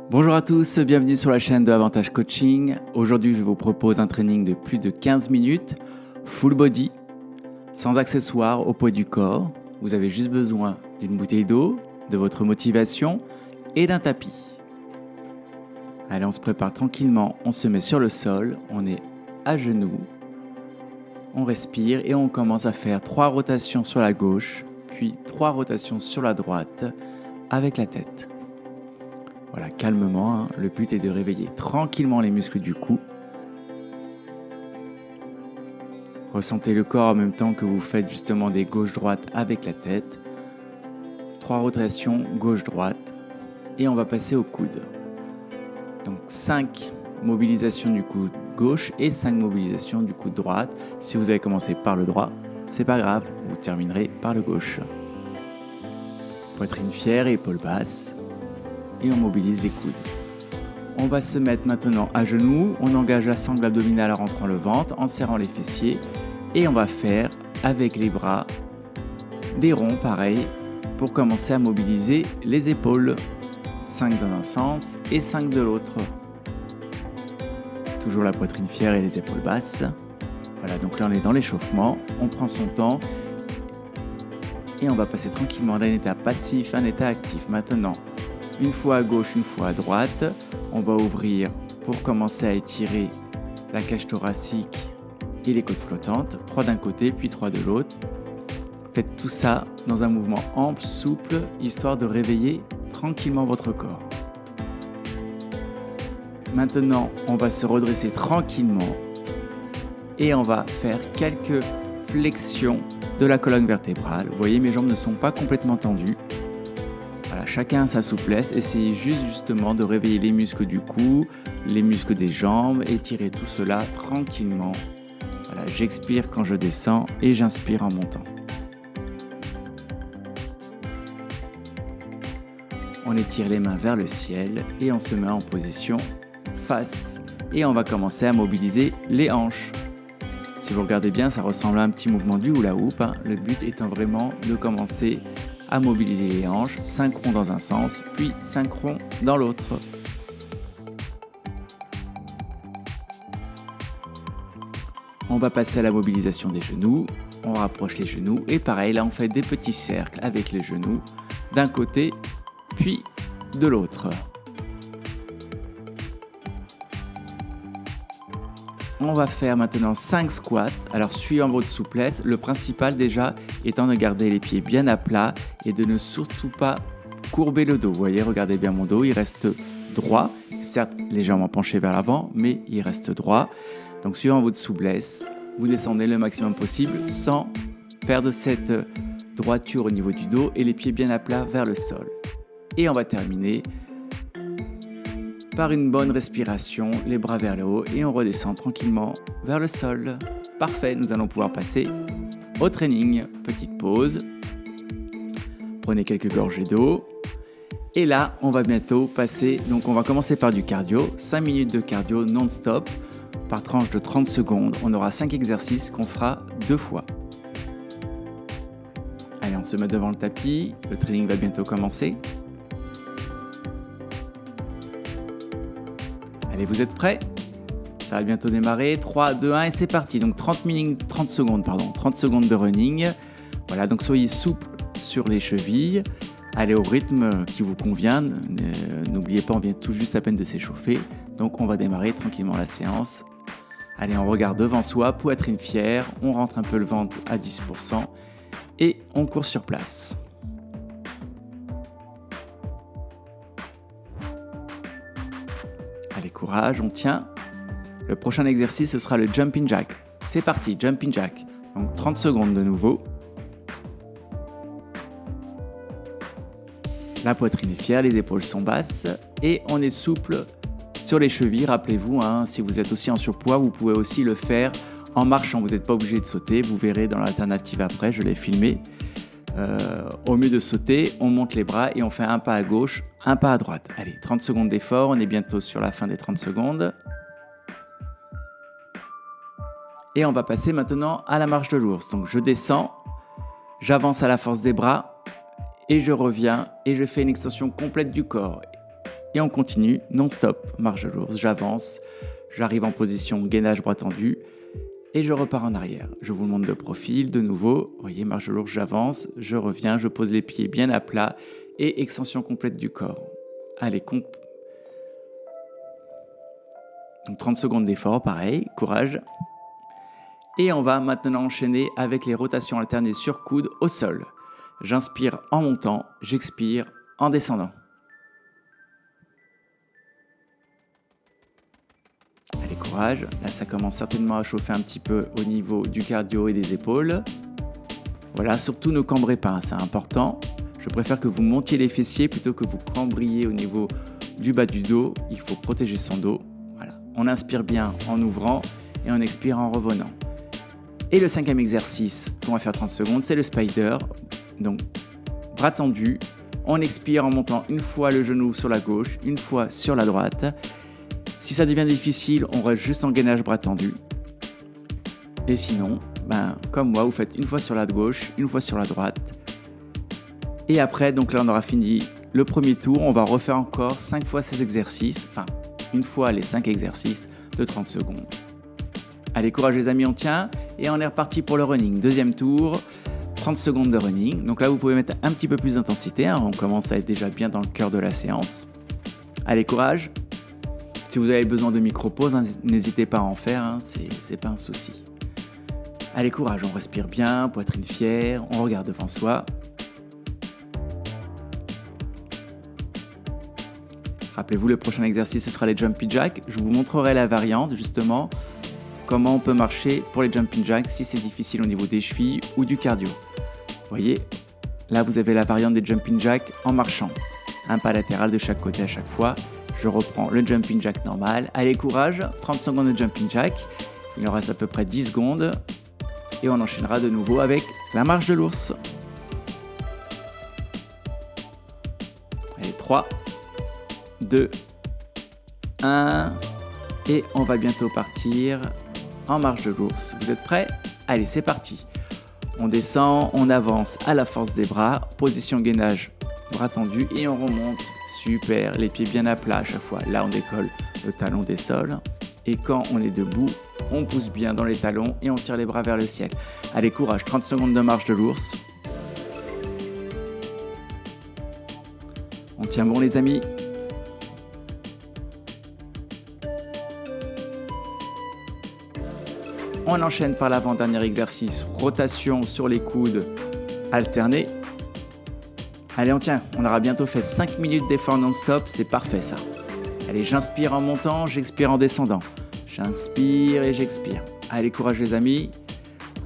Bonjour à tous, bienvenue sur la chaîne de Avantage Coaching. Aujourd'hui, je vous propose un training de plus de 15 minutes, full body, sans accessoires au poids du corps. Vous avez juste besoin d'une bouteille d'eau, de votre motivation et d'un tapis. Allez, on se prépare tranquillement, on se met sur le sol, on est à genoux, on respire et on commence à faire 3 rotations sur la gauche, puis 3 rotations sur la droite avec la tête. Voilà, calmement, le but est de réveiller tranquillement les muscles du cou. Ressentez le corps en même temps que vous faites justement des gauche-droite avec la tête. 3 rotations gauche-droite et on va passer au coude. Donc 5 mobilisations du coude gauche et 5 mobilisations du coude droite. Si vous avez commencé par le droit, c'est pas grave, vous terminerez par le gauche. Poitrine fière et épaules basses. Et on mobilise les coudes. On va se mettre maintenant à genoux, on engage la sangle abdominale en rentrant le ventre, en serrant les fessiers et on va faire avec les bras des ronds pareil pour commencer à mobiliser les épaules. 5 dans un sens et 5 de l'autre. Toujours la poitrine fière et les épaules basses. Voilà, donc là on est dans l'échauffement, on prend son temps et on va passer tranquillement d'un état passif à un état actif. Maintenant, une fois à gauche, une fois à droite. On va ouvrir pour commencer à étirer la cage thoracique et les côtes flottantes. 3 d'un côté, puis 3 de l'autre. Faites tout ça dans un mouvement ample, souple, histoire de réveiller tranquillement votre corps. Maintenant, on va se redresser tranquillement et on va faire quelques flexions de la colonne vertébrale. Vous voyez, mes jambes ne sont pas complètement tendues. Voilà, chacun a sa souplesse, essayez justement de réveiller les muscles du cou, les muscles des jambes, étirez tout cela tranquillement. Voilà, j'expire quand je descends et j'inspire en montant. On étire les mains vers le ciel et on se met en position face et on va commencer à mobiliser les hanches. Si vous regardez bien, ça ressemble à un petit mouvement du hula hoop. Le but étant vraiment de commencer à mobiliser les hanches, 5 ronds dans un sens, puis 5 ronds dans l'autre. On va passer à la mobilisation des genoux, on rapproche les genoux et pareil, là on fait des petits cercles avec les genoux d'un côté, puis de l'autre. On va faire maintenant 5 squats, alors suivant votre souplesse, le principal déjà étant de garder les pieds bien à plat et de ne surtout pas courber le dos. Vous voyez, regardez bien mon dos, il reste droit, certes légèrement penché vers l'avant, mais il reste droit. Donc suivant votre souplesse, vous descendez le maximum possible sans perdre cette droiture au niveau du dos et les pieds bien à plat vers le sol. Et on va terminer par une bonne respiration, les bras vers le haut et on redescend tranquillement vers le sol. Parfait, nous allons pouvoir passer au training. Petite pause, prenez quelques gorgées d'eau et là on va bientôt passer, donc on va commencer par du cardio, 5 minutes de cardio non-stop par tranche de 30 secondes. On aura 5 exercices qu'on fera 2 fois. Allez, on se met devant le tapis, le training va bientôt commencer. Allez, vous êtes prêts ? Ça va bientôt démarrer. 3, 2, 1 et c'est parti. Donc 30 secondes de running. Voilà, donc soyez souple sur les chevilles. Allez au rythme qui vous convient. N'oubliez pas, on vient tout juste à peine de s'échauffer. Donc on va démarrer tranquillement la séance. Allez, on regarde devant soi, poitrine fière. On rentre un peu le ventre à 10% et on court sur place. Allez, courage, on tient. Le prochain exercice, ce sera le jumping jack. C'est parti, jumping jack. Donc 30 secondes de nouveau. La poitrine est fière, les épaules sont basses et on est souple sur les chevilles. Rappelez-vous, si vous êtes aussi en surpoids, vous pouvez aussi le faire en marchant. Vous n'êtes pas obligé de sauter. Vous verrez dans l'alternative après, je l'ai filmé. Au mieux de sauter, on monte les bras et on fait un pas à gauche, un pas à droite. Allez, 30 secondes d'effort, on est bientôt sur la fin des 30 secondes. Et on va passer maintenant à la marche de l'ours. Donc je descends, j'avance à la force des bras et je reviens et je fais une extension complète du corps. Et on continue non-stop, marche de l'ours, j'avance, j'arrive en position gainage bras tendu et je repars en arrière. Je vous le montre de profil, de nouveau, vous voyez, marche de l'ours, j'avance, je reviens, je pose les pieds bien à plat et extension complète du corps. Allez, donc 30 secondes d'effort, pareil, courage. Et on va maintenant enchaîner avec les rotations alternées sur coude au sol. J'inspire en montant, j'expire en descendant. Allez, courage. Là, ça commence certainement à chauffer un petit peu au niveau du cardio et des épaules. Voilà, surtout ne cambrez pas, hein, c'est important. Je préfère que vous montiez les fessiers plutôt que vous cambriez au niveau du bas du dos. Il faut protéger son dos. Voilà. On inspire bien en ouvrant et on expire en revenant. Et le 5e exercice qu'on va faire 30 secondes, c'est le spider. Donc, bras tendus. On expire en montant une fois le genou sur la gauche, une fois sur la droite. Si ça devient difficile, on reste juste en gainage bras tendu. Et sinon, comme moi, vous faites une fois sur la gauche, une fois sur la droite. Et après, donc là, on aura fini le premier tour. On va refaire encore 5 fois ces exercices. Enfin, une fois les 5 exercices de 30 secondes. Allez, courage les amis, on tient. Et on est reparti pour le running. Deuxième tour, 30 secondes de running. Donc là, vous pouvez mettre un petit peu plus d'intensité. On commence à être déjà bien dans le cœur de la séance. Allez, courage. Si vous avez besoin de micro-pauses, n'hésitez pas à en faire, c'est pas un souci. Allez, courage, on respire bien, poitrine fière, on regarde devant soi. Rappelez-vous, le prochain exercice, ce sera les jumping jacks. Je vous montrerai la variante, justement, comment on peut marcher pour les jumping jacks si c'est difficile au niveau des chevilles ou du cardio. Vous voyez, là, vous avez la variante des jumping jacks en marchant. Un pas latéral de chaque côté à chaque fois. Je reprends le jumping jack normal. Allez, courage, 30 secondes de jumping jack. Il en reste à peu près 10 secondes. Et on enchaînera de nouveau avec la marche de l'ours. Allez, 3, 2, 1. Et on va bientôt partir en marche de l'ours. Vous êtes prêts? Allez, c'est parti. On descend, on avance à la force des bras. Position gainage, bras tendus et on remonte. Super, les pieds bien à plat à chaque fois. Là, on décolle le talon des sols. Et quand on est debout, on pousse bien dans les talons et on tire les bras vers le ciel. Allez, courage, 30 secondes de marche de l'ours. On tient bon les amis. On enchaîne par l'avant-dernier exercice. Rotation sur les coudes alternée. Allez, on tient, on aura bientôt fait 5 minutes d'effort non-stop, c'est parfait ça. Allez, j'inspire en montant, j'expire en descendant. J'inspire et j'expire. Allez, courage les amis.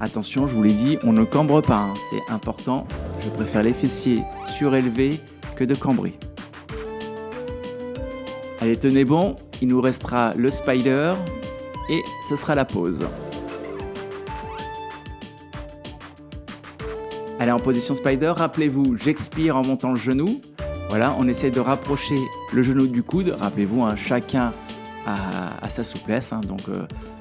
Attention, je vous l'ai dit, on ne cambre pas, c'est important. Je préfère les fessiers surélevés que de cambrer. Allez, tenez bon, il nous restera le spider et ce sera la pause. Allez, en position spider, rappelez-vous, j'expire en montant le genou. Voilà, on essaie de rapprocher le genou du coude. Rappelez-vous, chacun a sa souplesse. Donc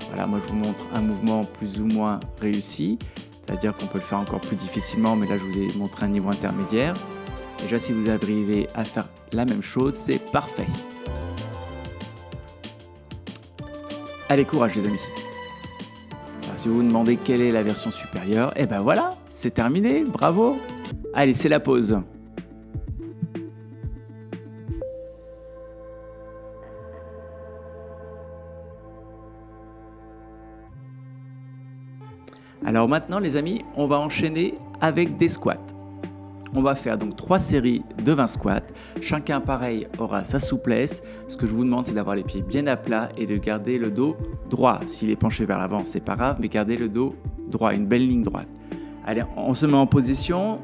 voilà, moi je vous montre un mouvement plus ou moins réussi. C'est-à-dire qu'on peut le faire encore plus difficilement, mais là je vous ai montré un niveau intermédiaire. Déjà, si vous arrivez à faire la même chose, c'est parfait. Allez, courage les amis. Alors, si vous vous demandez quelle est la version supérieure, et ben voilà, c'est terminé, bravo. Allez, c'est la pause. Alors maintenant les amis, on va enchaîner avec des squats. On va faire donc 3 séries de 20 squats. Chacun pareil aura sa souplesse. Ce que je vous demande, c'est d'avoir les pieds bien à plat et de garder le dos droit. S'il est penché vers l'avant, c'est pas grave, mais gardez le dos droit, une belle ligne droite. Allez, on se met en position.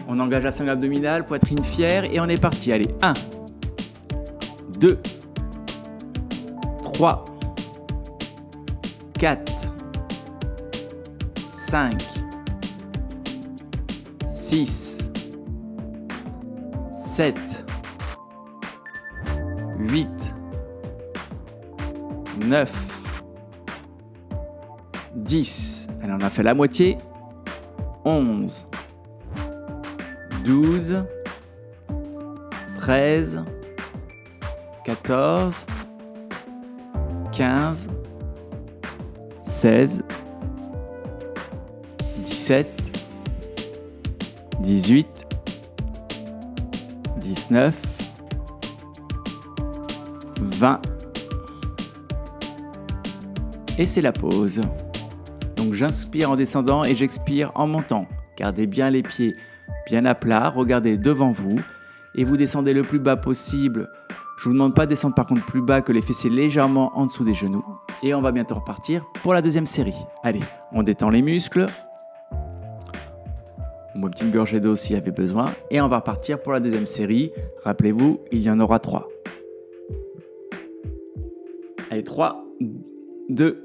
On engage la sangle abdominale, poitrine fière et on est parti. Allez, 1, 2, 3, 4, 5, 6, 7, 8, 9, 10. Allez, on a fait la moitié. 11, 12, 13, 14, 15, 16, 17, 18, 19, 20. Et c'est la pause. Donc j'inspire en descendant et j'expire en montant. Gardez bien les pieds bien à plat, regardez devant vous et vous descendez le plus bas possible. Je vous demande pas de descendre par contre plus bas que les fessiers légèrement en dessous des genoux. Et on va bientôt repartir pour la deuxième série. Allez, on détend les muscles. On boit une petite gorgée d'eau s'il y avait besoin. Et on va repartir pour la deuxième série. Rappelez-vous, il y en aura 3. Allez, 3, 2,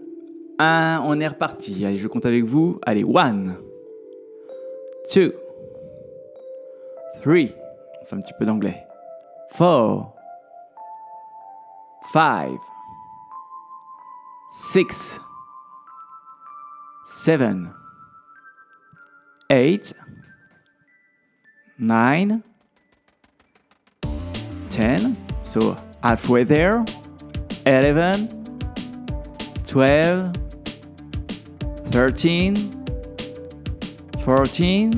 1. On est reparti. Allez, je compte avec vous. Allez, 1, 2, 3. On fait un petit peu d'anglais. 4, 5, 6, 7, 8, 9, 10. So halfway there. 11, 12, 13, 14, 15,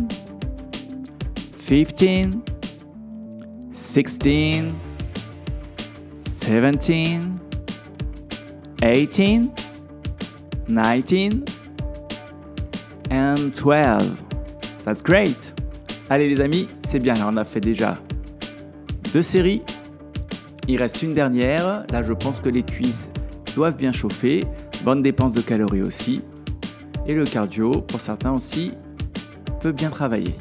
16, 17, 18, 19, and 12. That's great. Allez les amis, c'est bien. Là, on a fait déjà 2 séries. Il reste une dernière. Là, je pense que les cuisses doivent bien chauffer. Bonne dépense de calories aussi. Et le cardio, pour certains aussi, peut bien travailler.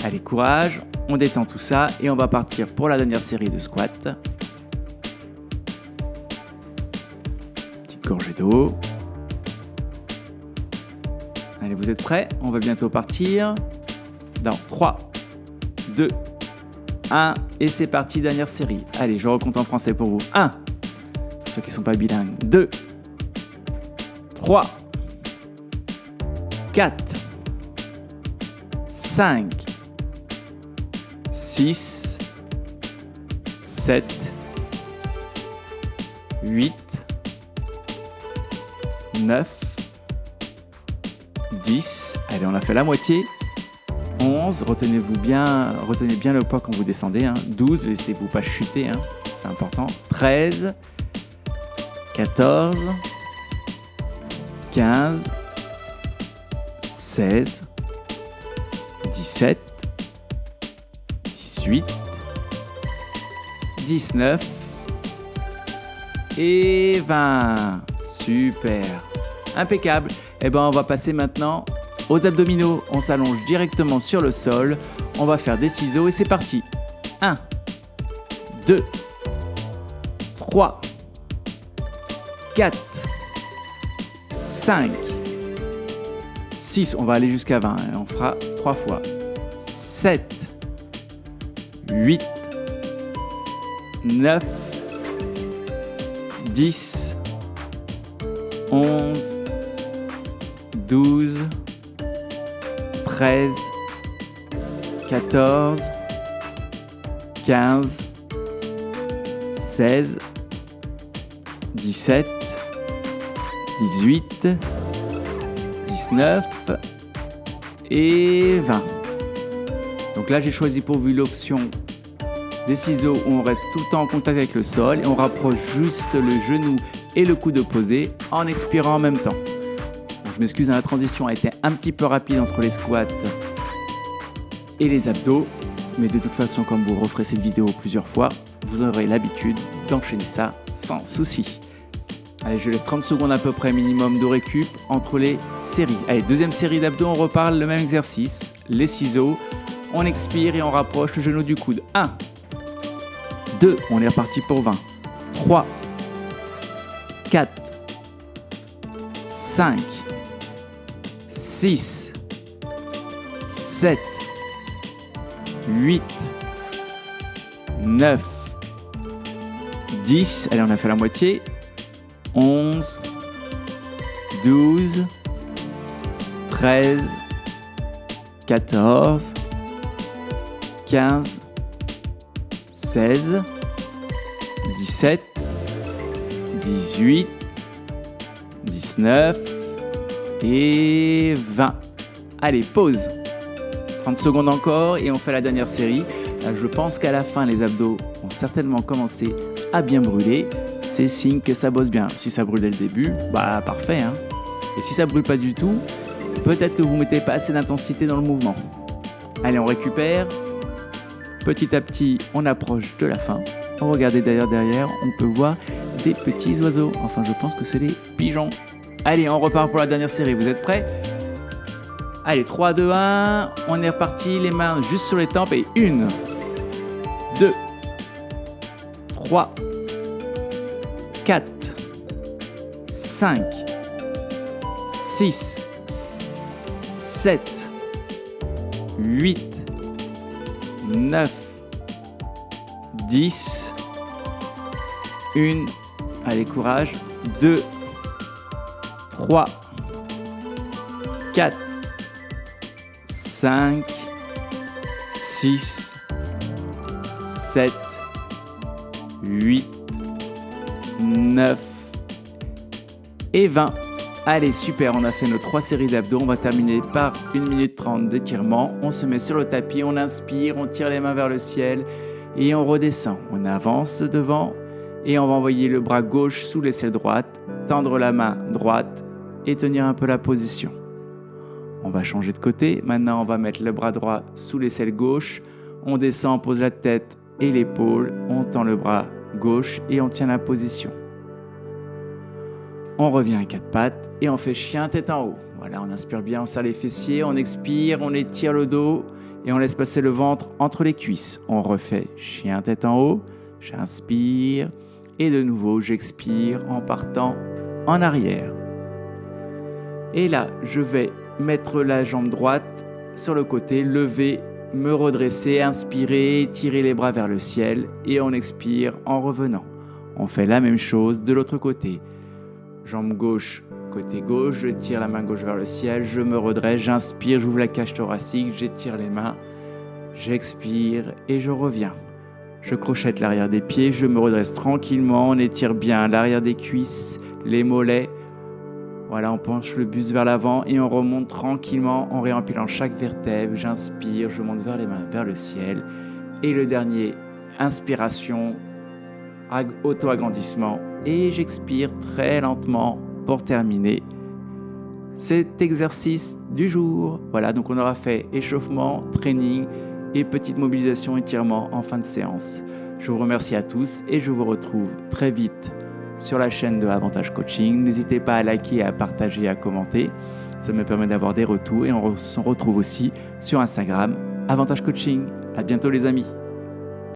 Allez, courage. On détend tout ça et on va partir pour la dernière série de squats. Petite gorgée d'eau. Allez, vous êtes prêts? On va bientôt partir. Dans 3, 2, 1. Et c'est parti, dernière série. Allez, je recompte en français pour vous. 1. Pour ceux qui ne sont pas bilingues. 2, 3, 4, 5, 6, 7, 8, 9, 10. Allez, on a fait la moitié. 11, retenez bien le poids quand vous descendez. 12, laissez-vous pas chuter, c'est important. 13, 14, 15, 16, 17, 18, 19 et 20. Super, impeccable. Et on va passer maintenant aux abdominaux. On s'allonge directement sur le sol. On va faire des ciseaux et c'est parti. 1, 2, 3, 4, 5, 6. On va aller jusqu'à 20. On fera 3 fois. 7, 8, 9, 10, 11, 12, 13, 14, 15, 16, 17, 18, 19 et 20. Donc là, j'ai choisi pour vous l'option des ciseaux où on reste tout le temps en contact avec le sol et on rapproche juste le genou et le coude opposé en expirant en même temps. Donc, je m'excuse, la transition a été un petit peu rapide entre les squats et les abdos, mais de toute façon, comme vous referez cette vidéo plusieurs fois, vous aurez l'habitude d'enchaîner ça sans souci. Allez, je laisse 30 secondes à peu près minimum de récup entre les séries. Allez, deuxième série d'abdos, on reparle le même exercice. Les ciseaux, on expire et on rapproche le genou du coude. 1, 2, on est reparti pour 20. 3, 4, 5, 6, 7, 8, 9, 10. Allez, on a fait la moitié. 11, 12, 13, 14, 15, 16, 17, 18, 19 et 20. Allez, pause. 30 secondes encore et on fait la dernière série. Là, je pense qu'à la fin, les abdos vont certainement commencer à bien brûler. C'est signe que ça bosse bien. Si ça brûle dès le début, bah parfait, hein. Et si ça brûle pas du tout, peut-être que vous mettez pas assez d'intensité dans le mouvement. Allez, on récupère. Petit à petit, on approche de la fin. Regardez derrière, on peut voir des petits oiseaux. Enfin, je pense que c'est des pigeons. Allez, on repart pour la dernière série. Vous êtes prêts ? Allez, 3, 2, 1. On est reparti. Les mains juste sur les tempes. Et 1, 2, 3, 4, 5, 6, 7, 8, 9, 10, 1, allez courage, 2, 3, 4, 5, 6, 7, 8, 9 et 20. Allez, super, on a fait nos 3 séries d'abdos. On va terminer par 1 minute 30 d'étirement. On se met sur le tapis, on inspire, on tire les mains vers le ciel et on redescend. On avance devant et on va envoyer le bras gauche sous l'aisselle droite, tendre la main droite et tenir un peu la position. On va changer de côté. Maintenant, on va mettre le bras droit sous l'aisselle gauche. On descend, on pose la tête et l'épaule. On tend le bras gauche et on tient la position. On revient à 4 pattes et on fait chien tête en haut. Voilà, on inspire bien, on serre les fessiers, on expire, on étire le dos et on laisse passer le ventre entre les cuisses. On refait chien tête en haut, j'inspire et de nouveau j'expire en partant en arrière. Et là, je vais mettre la jambe droite sur le côté, lever, me redresser, inspirer, tirer les bras vers le ciel et on expire en revenant. On fait la même chose de l'autre côté. Jambe gauche, côté gauche, je tire la main gauche vers le ciel, je me redresse, j'inspire, j'ouvre la cage thoracique, j'étire les mains, j'expire et je reviens. Je crochette l'arrière des pieds, je me redresse tranquillement, on étire bien l'arrière des cuisses, les mollets. Voilà, on penche le buste vers l'avant et on remonte tranquillement en réempilant chaque vertèbre. J'inspire, je monte vers les mains, vers le ciel. Et le dernier, inspiration, auto-agrandissement. Et j'expire très lentement pour terminer cet exercice du jour. Voilà, donc on aura fait échauffement, training et petite mobilisation, étirement en fin de séance. Je vous remercie à tous et je vous retrouve très vite sur la chaîne de Avantage Coaching. N'hésitez pas à liker, à partager et à commenter. Ça me permet d'avoir des retours et on se retrouve aussi sur Instagram, Avantage Coaching. À bientôt les amis.